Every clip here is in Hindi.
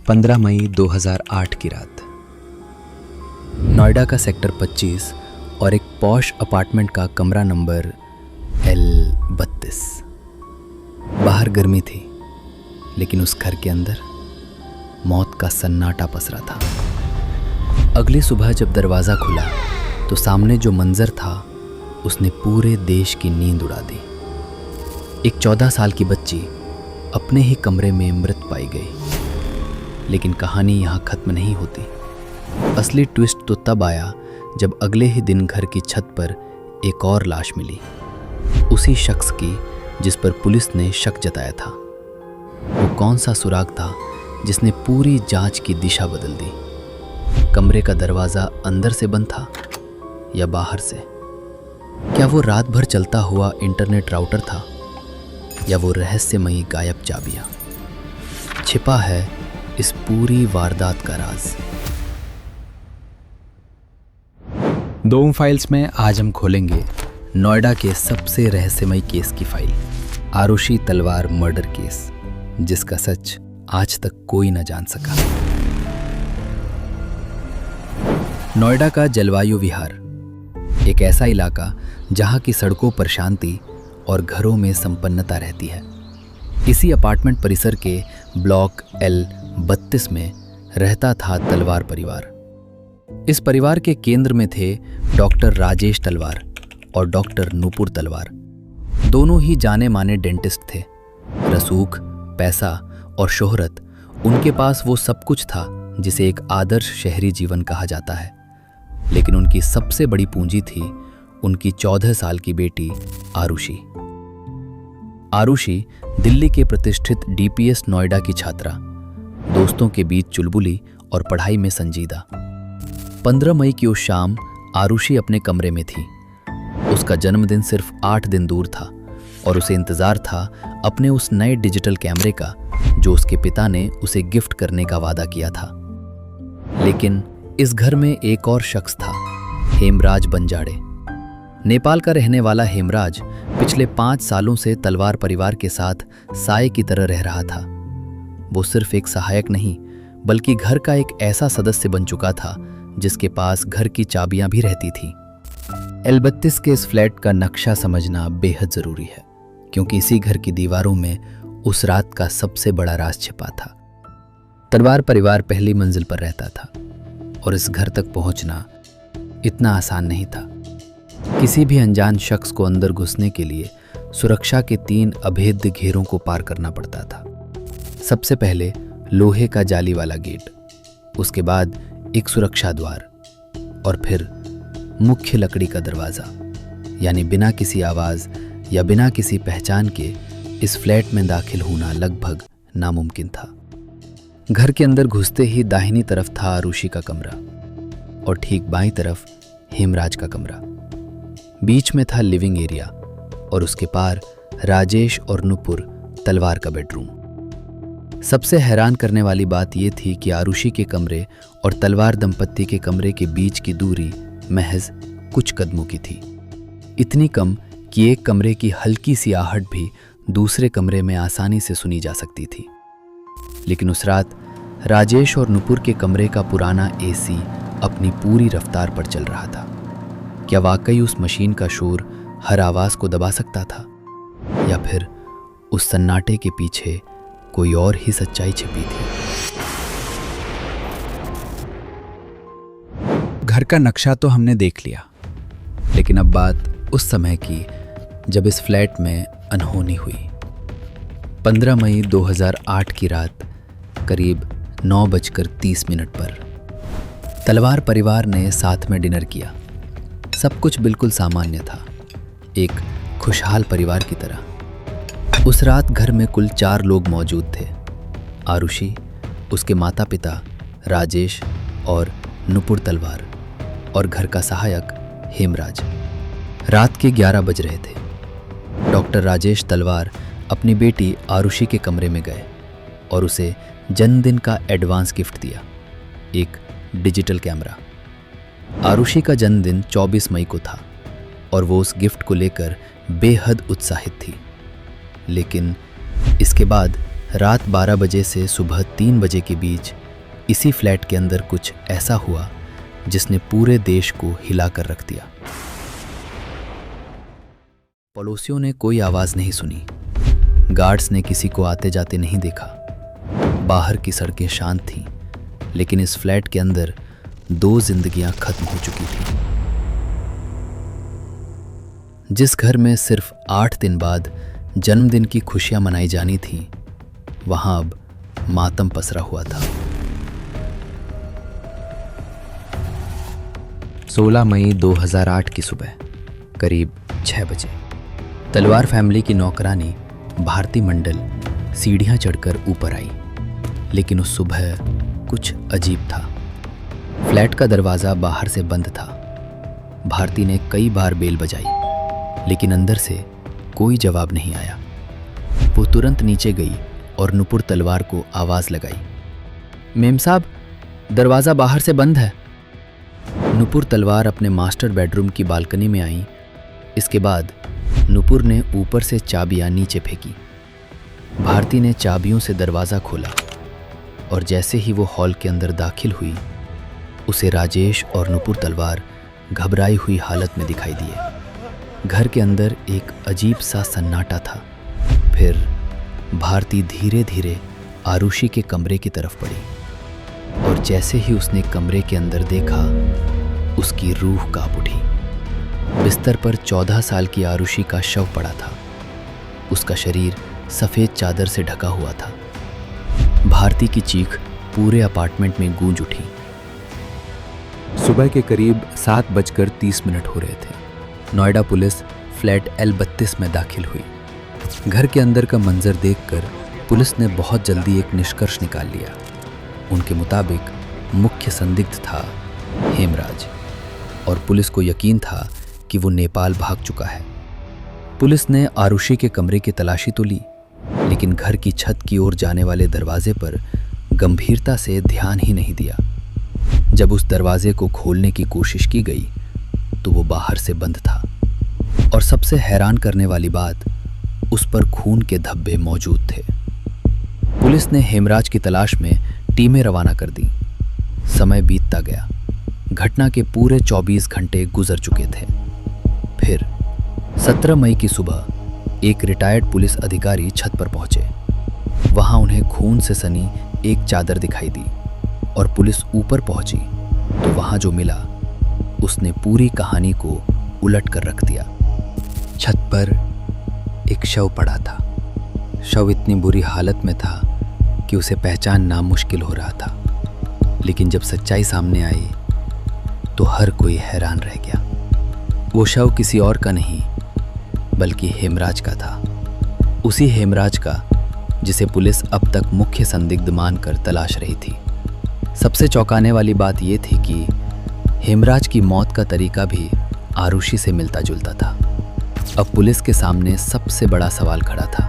15 मई 2008 की रात नोएडा का सेक्टर 25 और एक पॉश अपार्टमेंट का कमरा नंबर L32। बाहर गर्मी थी, लेकिन उस घर के अंदर मौत का सन्नाटा पसरा था। अगली सुबह जब दरवाज़ा खुला तो सामने जो मंजर था उसने पूरे देश की नींद उड़ा दी। एक 14 साल की बच्ची अपने ही कमरे में मृत पाई गई। लेकिन कहानी यहाँ खत्म नहीं होती। असली ट्विस्ट तो तब आया जब अगले ही दिन घर की छत पर एक और लाश मिली, उसी शख्स की जिस पर पुलिस ने शक जताया था। वो कौन सा सुराग था जिसने पूरी जांच की दिशा बदल दी? कमरे का दरवाज़ा अंदर से बंद था या बाहर से? क्या वो रात भर चलता हुआ इंटरनेट राउटर था या वो रहस्यमयी गायब चाबियां? छिपा है इस पूरी वारदात का राज। दोम फाइल्स में आज हम खोलेंगे नोएडा के सबसे रहस्यमयी केस की फाइल, आरुषि तलवार मर्डर केस, जिसका सच आज तक कोई न जान सका। नोएडा का जलवायु विहार, एक ऐसा इलाका जहां की सड़कों पर शांति और घरों में संपन्नता रहती है। इसी अपार्टमेंट परिसर के ब्लॉक L32 में रहता था तलवार परिवार। इस परिवार के केंद्र में थे डॉक्टर राजेश तलवार और डॉक्टर नुपुर तलवार। दोनों ही जाने माने डेंटिस्ट थे। रसूख, पैसा और शोहरत, उनके पास वो सब कुछ था जिसे एक आदर्श शहरी जीवन कहा जाता है। लेकिन उनकी सबसे बड़ी पूंजी थी उनकी 14 साल की बेटी आरुषि। आरुषि दिल्ली के प्रतिष्ठित DPS नोएडा की छात्रा, दोस्तों के बीच चुलबुली और पढ़ाई में संजीदा। 15 मई की उस शाम आरुषि अपने कमरे में थी। उसका जन्मदिन सिर्फ 8 दिन दूर था और उसे इंतजार था अपने उस नए डिजिटल कैमरे का जो उसके पिता ने उसे गिफ्ट करने का वादा किया था। लेकिन इस घर में एक और शख्स था, हेमराज बंजाड़े। नेपाल का रहने वाला हेमराज पिछले 5 सालों से तलवार परिवार के साथ साए की तरह रह रहा था। वो सिर्फ एक सहायक नहीं, बल्कि घर का एक ऐसा सदस्य बन चुका था जिसके पास घर की चाबियां भी रहती थी। L32 के इस फ्लैट का नक्शा समझना बेहद जरूरी है, क्योंकि इसी घर की दीवारों में उस रात का सबसे बड़ा राज छिपा था। तलवार परिवार पहली मंजिल पर रहता था और इस घर तक पहुंचना इतना आसान नहीं था। किसी भी अनजान शख्स को अंदर घुसने के लिए सुरक्षा के 3 अभेद्य घेरों को पार करना पड़ता था। सबसे पहले लोहे का जाली वाला गेट, उसके बाद एक सुरक्षा द्वार और फिर मुख्य लकड़ी का दरवाज़ा। यानी बिना किसी आवाज़ या बिना किसी पहचान के इस फ्लैट में दाखिल होना लगभग नामुमकिन था। घर के अंदर घुसते ही दाहिनी तरफ था आरुषि का कमरा और ठीक बाईं तरफ हेमराज का कमरा। बीच में था लिविंग एरिया और उसके पार राजेश और नुपुर तलवार का बेडरूम। सबसे हैरान करने वाली बात यह थी कि आरुषि के कमरे और तलवार दंपत्ति के कमरे के बीच की दूरी महज कुछ कदमों की थी। इतनी कम कि एक कमरे की हल्की सी आहट भी दूसरे कमरे में आसानी से सुनी जा सकती थी। लेकिन उस रात राजेश और नुपुर के कमरे का पुराना AC अपनी पूरी रफ्तार पर चल रहा था। क्या वाकई उस मशीन का शोर हर आवाज को दबा सकता था, या फिर उस सन्नाटे के पीछे कोई और ही सच्चाई छिपी थी? घर का नक्शा तो हमने देख लिया, लेकिन अब बात उस समय की जब इस फ्लैट में अनहोनी हुई। 15 मई 2008 की रात करीब 9:30 पर तलवार परिवार ने साथ में डिनर किया। सब कुछ बिल्कुल सामान्य था, एक खुशहाल परिवार की तरह। उस रात घर में कुल 4 लोग मौजूद थे, आरुषि, उसके माता पिता राजेश और नुपुर तलवार, और घर का सहायक हेमराज। रात के 11 बज रहे थे। डॉक्टर राजेश तलवार अपनी बेटी आरुषि के कमरे में गए और उसे जन्मदिन का एडवांस गिफ्ट दिया, एक डिजिटल कैमरा। आरुषि का जन्मदिन 24 मई को था और वो उस गिफ्ट को लेकर बेहद उत्साहित थी। लेकिन इसके बाद रात 12 बजे से सुबह 3 बजे के बीच इसी फ्लैट के अंदर कुछ ऐसा हुआ जिसने पूरे देश को हिला कर रख दिया। पड़ोसियों ने कोई आवाज नहीं सुनी, गार्ड्स ने किसी को आते जाते नहीं देखा। बाहर की सड़कें शांत थीं, लेकिन इस फ्लैट के अंदर 2 जिंदगियां खत्म हो चुकी थीं। जिस घर में सिर्फ 8 दिन बाद जन्मदिन की खुशियां मनाई जानी थीं, वहां अब मातम पसरा हुआ था। 16 मई 2008 की सुबह करीब 6 बजे तलवार फैमिली की नौकरानी भारती मंडल सीढ़ियां चढ़कर ऊपर आई, लेकिन उस सुबह कुछ अजीब था। फ्लैट का दरवाज़ा बाहर से बंद था। भारती ने कई बार बेल बजाई, लेकिन अंदर से कोई जवाब नहीं आया। वो तुरंत नीचे गई और नुपुर तलवार को आवाज़ लगाई, मेम साहब, दरवाज़ा बाहर से बंद है। नुपुर तलवार अपने मास्टर बेडरूम की बालकनी में आई। इसके बाद नुपुर ने ऊपर से चाबियां नीचे फेंकी। भारती ने चाबियों से दरवाज़ा खोला और जैसे ही वो हॉल के अंदर दाखिल हुई, उसे राजेश और नुपुर तलवार घबराई हुई हालत में दिखाई दिए। घर के अंदर एक अजीब सा सन्नाटा था। फिर भारती धीरे धीरे आरुषि के कमरे की तरफ बढ़ी और जैसे ही उसने कमरे के अंदर देखा, उसकी रूह कांप उठी। बिस्तर पर 14 साल की आरुषि का शव पड़ा था। उसका शरीर सफ़ेद चादर से ढका हुआ था। भारती की चीख पूरे अपार्टमेंट में गूंज उठी। सुबह के करीब 7:30 हो रहे थे। नोएडा पुलिस फ्लैट L32 में दाखिल हुई। घर के अंदर का मंजर देखकर पुलिस ने बहुत जल्दी एक निष्कर्ष निकाल लिया। उनके मुताबिक मुख्य संदिग्ध था हेमराज, और पुलिस को यकीन था कि वो नेपाल भाग चुका है। पुलिस ने आरुषि के कमरे की तलाशी तो ली, लेकिन घर की छत की ओर जाने वाले दरवाजे पर गंभीरता से ध्यान ही नहीं दिया। जब उस दरवाजे को खोलने की कोशिश की गई तो वो बाहर से बंद था, और सबसे हैरान करने वाली बात, उस पर खून के धब्बे मौजूद थे। पुलिस ने हेमराज की तलाश में टीमें रवाना कर दी। समय बीतता गया। घटना के पूरे 24 घंटे गुजर चुके थे। फिर 17 मई की सुबह एक रिटायर्ड पुलिस अधिकारी छत पर पहुंचे। वहां उन्हें खून से सनी एक चादर दिखाई दी, और पुलिस ऊपर पहुंची तो वहां जो मिला, उसने पूरी कहानी को उलट कर रख दिया। छत पर एक शव पड़ा था। शव इतनी बुरी हालत में था कि उसे पहचानना मुश्किल हो रहा था, लेकिन जब सच्चाई सामने आई तो हर कोई हैरान रह गया। वो शव किसी और का नहीं, बल्कि हेमराज का था। उसी हेमराज का जिसे पुलिस अब तक मुख्य संदिग्ध मानकर तलाश रही थी। सबसे चौंकाने वाली बात यह थी कि हेमराज की मौत का तरीका भी आरुषि से मिलता जुलता था। अब पुलिस के सामने सबसे बड़ा सवाल खड़ा था।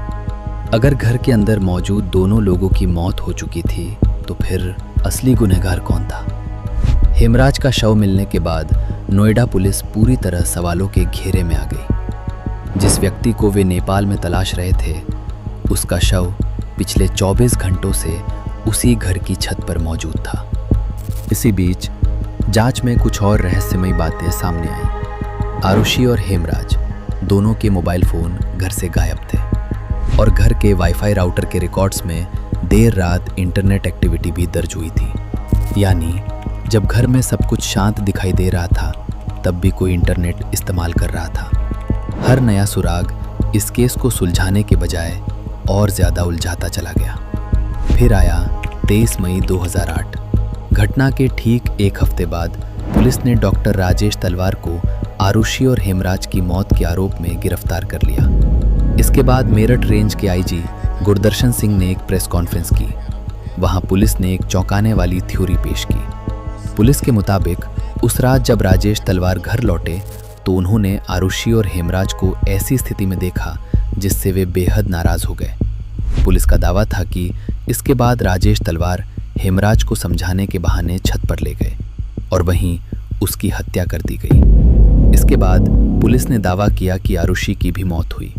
अगर घर के अंदर मौजूद दोनों लोगों की मौत हो चुकी थी, तो फिर असली गुनहगार कौन था? हेमराज का शव मिलने के बाद नोएडा पुलिस पूरी तरह सवालों के घेरे में आ गई। जिस व्यक्ति को वे नेपाल में तलाश रहे थे, उसका शव पिछले 24 घंटों से उसी घर की छत पर मौजूद था। इसी बीच जांच में कुछ और रहस्यमयी बातें सामने आईं। आरुषि और हेमराज दोनों के मोबाइल फ़ोन घर से गायब थे, और घर के वाईफाई राउटर के रिकॉर्ड्स में देर रात इंटरनेट एक्टिविटी भी दर्ज हुई थी। यानी जब घर में सब कुछ शांत दिखाई दे रहा था, तब भी कोई इंटरनेट इस्तेमाल कर रहा था। हर नया सुराग इस केस को सुलझाने के बजाय और ज़्यादा उलझाता चला गया। फिर आया 23 मई 2008। घटना के ठीक एक हफ्ते बाद पुलिस ने डॉक्टर राजेश तलवार को आरुषि और हेमराज की मौत के आरोप में गिरफ्तार कर लिया। इसके बाद मेरठ रेंज के आईजी गुरदर्शन सिंह ने एक प्रेस कॉन्फ्रेंस की। वहां पुलिस ने एक चौंकाने वाली थ्योरी पेश की। पुलिस के मुताबिक उस रात जब राजेश तलवार घर लौटे तो उन्होंने आरुषि और हेमराज को ऐसी स्थिति में देखा जिससे वे बेहद नाराज हो गए। पुलिस का दावा था कि इसके बाद राजेश तलवार हेमराज को समझाने के बहाने छत पर ले गए और वहीं उसकी हत्या कर दी गई। इसके बाद पुलिस ने दावा किया कि आरुषि की भी मौत हुई।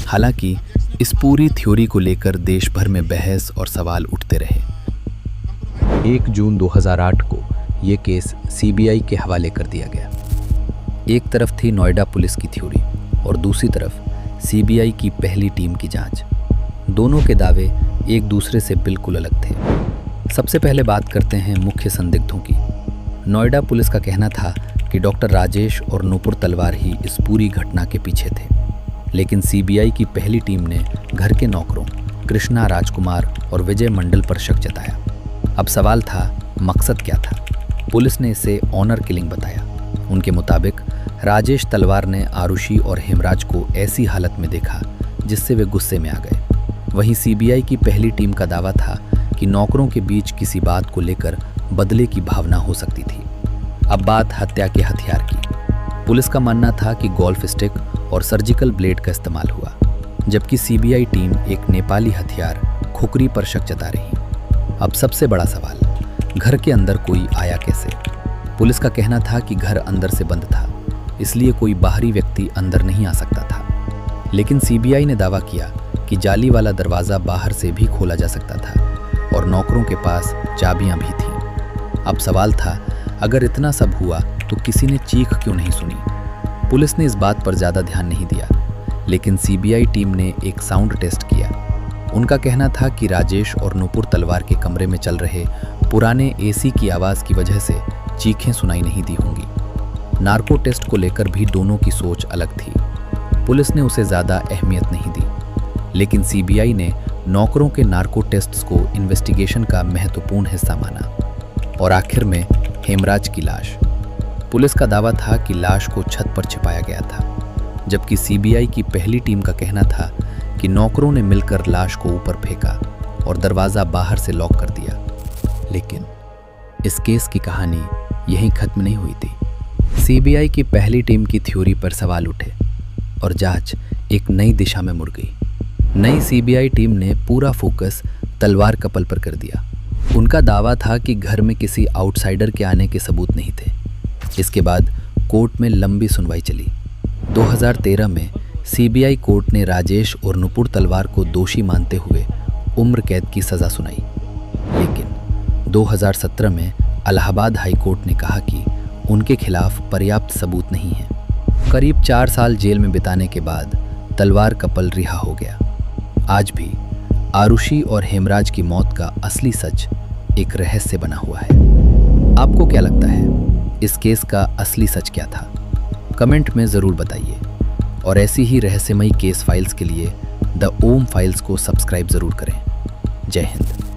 हालांकि इस पूरी थ्योरी को लेकर देश भर में बहस और सवाल उठते रहे। 1 जून 2008 को ये केस सीबीआई के हवाले कर दिया गया। एक तरफ थी नोएडा पुलिस की थ्योरी और दूसरी तरफ सीबीआई की पहली टीम की जांच। दोनों के दावे एक दूसरे से बिल्कुल अलग थे। सबसे पहले बात करते हैं मुख्य संदिग्धों की। नोएडा पुलिस का कहना था कि डॉक्टर राजेश और नूपुर तलवार ही इस पूरी घटना के पीछे थे, लेकिन सीबीआई की पहली टीम ने घर के नौकरों कृष्णा राजकुमार और विजय मंडल पर शक जताया। अब सवाल था, मकसद क्या था? पुलिस ने इसे ऑनर किलिंग बताया। उनके मुताबिक राजेश तलवार ने आरुषि और हेमराज को ऐसी हालत में देखा जिससे वे गुस्से में आ गए। वहीं सीबीआई की पहली टीम का दावा था कि नौकरों के बीच किसी बात को लेकर बदले की भावना हो सकती थी। अब बात हत्या के हथियार की। पुलिस का मानना था कि गोल्फ स्टिक और सर्जिकल ब्लेड का इस्तेमाल हुआ, जबकि सीबीआई टीम एक नेपाली हथियार खुकरी पर शक जता रही। अब सबसे बड़ा सवाल, घर के अंदर कोई आया कैसे? पुलिस का कहना था कि घर अंदर से बंद था, इसलिए कोई बाहरी व्यक्ति अंदर नहीं आ सकता था। लेकिन सीबीआई ने दावा किया कि जाली वाला दरवाज़ा बाहर से भी खोला जा सकता था और नौकरों के पास चाबियां भी थीं। अब सवाल था, अगर इतना सब हुआ तो किसी ने चीख क्यों नहीं सुनी? पुलिस ने इस बात पर ज़्यादा ध्यान नहीं दिया, लेकिन सीबीआई टीम ने एक साउंड टेस्ट किया। उनका कहना था कि राजेश और नूपुर तलवार के कमरे में चल रहे पुराने एसी की आवाज़ की वजह से चीखें सुनाई नहीं दी होंगी। नार्को टेस्ट को लेकर भी दोनों की सोच अलग थी। पुलिस ने उसे ज़्यादा अहमियत नहीं दी, लेकिन सीबीआई ने नौकरों के नार्को टेस्ट्स को इन्वेस्टिगेशन का महत्वपूर्ण हिस्सा माना। और आखिर में हेमराज की लाश। पुलिस का दावा था कि लाश को छत पर छिपाया गया था, जबकि सीबीआई की पहली टीम का कहना था कि नौकरों ने मिलकर लाश को ऊपर फेंका और दरवाज़ा बाहर से लॉक कर दिया। लेकिन इस केस की कहानी यहीं खत्म नहीं हुई थी। सीबीआई की पहली टीम की थ्योरी पर सवाल उठे और जांच एक नई दिशा में मुड़ गई। नई सीबीआई टीम ने पूरा फोकस तलवार कपल पर कर दिया। उनका दावा था कि घर में किसी आउटसाइडर के आने के सबूत नहीं थे। इसके बाद कोर्ट में लंबी सुनवाई चली। 2013 में सीबीआई कोर्ट ने राजेश और नूपुर तलवार को दोषी मानते हुए उम्र कैद की सज़ा सुनाई। लेकिन 2017 में इलाहाबाद हाई कोर्ट ने कहा कि उनके खिलाफ पर्याप्त सबूत नहीं है। करीब 4 साल जेल में बिताने के बाद तलवार कपल रिहा हो गया। आज भी आरुषि और हेमराज की मौत का असली सच एक रहस्य बना हुआ है। आपको क्या लगता है, इस केस का असली सच क्या था? कमेंट में ज़रूर बताइए। और ऐसी ही रहस्यमयी केस फाइल्स के लिए द ओम फाइल्स को सब्सक्राइब ज़रूर करें। जय हिंद।